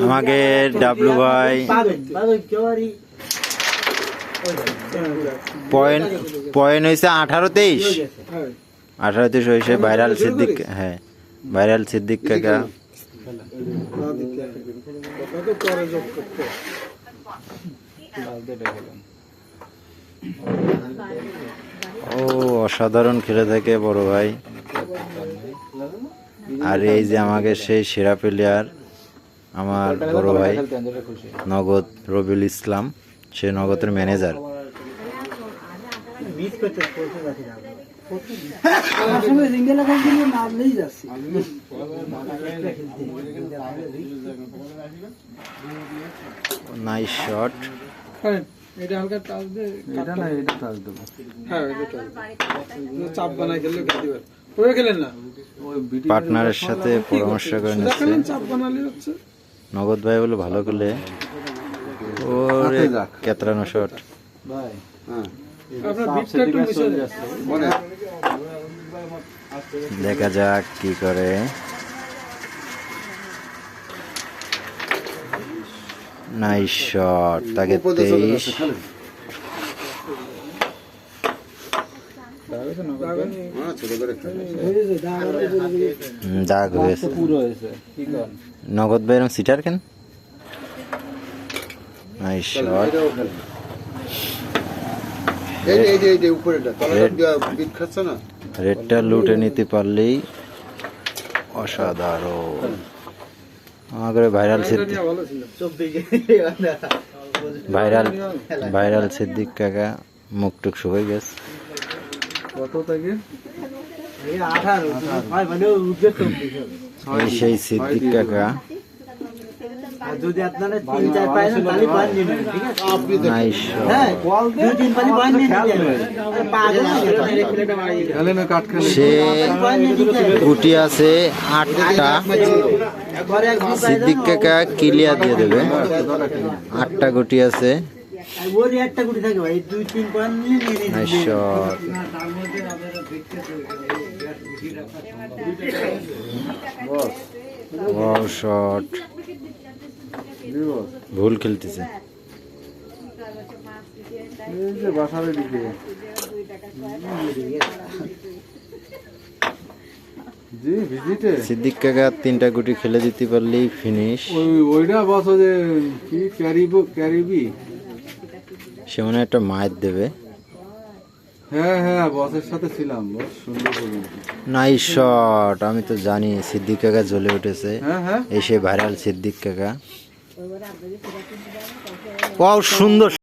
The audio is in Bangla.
আমাকে ডাবলু ভাই পয়েন্ট হয়েছে 18-23 হয়েছে ভাইরাল সিদ্দিক। হ্যাঁ, ভাইরাল সিদ্দিক কাকা। ও অসাধারণ খেলে থাকে বড় ভাই। আর এই যে আমাকে সেই সেরা প্লেয়ার আমার বড় ভাই নগদ রবিউল ইসলাম, সে নগদের ম্যানেজার। Nice shot. এটা হালকা টাচ দে, এটা না এটা টাচ দেব। হ্যাঁ এটা টাচ চাপ বানাই খেললে গাদি বার ওই খেলেন না, পার্টনারের সাথে পরামর্শ করে নিচ্ছে। চাপ বানালে হচ্ছে নগদ ভাই বলে ভালো করলে ওরে কেতরানো শট ভাই। হ্যাঁ আপনার বিটটা একটু মিশে যাচ্ছে মনে। দেখা যাক কি করে। Nice shot. তাকে 23 দাগ হয়েছে। নগদ ভাই এরকম সিটার কেন? Nice shot. রেডটা লুটে নিতে পারলেই অসাধারণ। আমাদের ভাইরাল সিদ্দিক কাকা মুখটুক শুকিয়ে গেছে। সেই সিদ্দিক কাকা যদি আপনারা 3-4 পায় না তাহলে পয়েন্ট নিয়ে নেবেন, ঠিক আছে? নাইস। হ্যাঁ 2-3 পালি পয়েন্ট নিয়ে নেবেন। সে গুটি আছে 8টা। সিদ্দিক কাকা ক্লিয়ার দিয়ে দেবে। 8টা গুটি আছে। ওর একটা গুটি থাকে ভাই, 2-3 পয়েন্ট নিয়ে নেবেন। Nice shot. Wow shot. ভুল খেলতেছে। সিদ্দিক কাকা 3টা গুটি খেলে দিতে পারলেই ফিনিশ। ওইটা বস যে কি ক্যারিবি সে মনে হয় একটা মায়ের দেবে। হ্যাঁ হ্যাঁ বসের সাথে ছিলাম, বস সুন্দর করে। Nice shot. আমি তো জানি সিদ্দিক কাকা জ্বলে উঠেছে। হ্যাঁ হ্যাঁ এসে ভাইরাল সিদ্দিক কাকা। ওয়াও সুন্দর।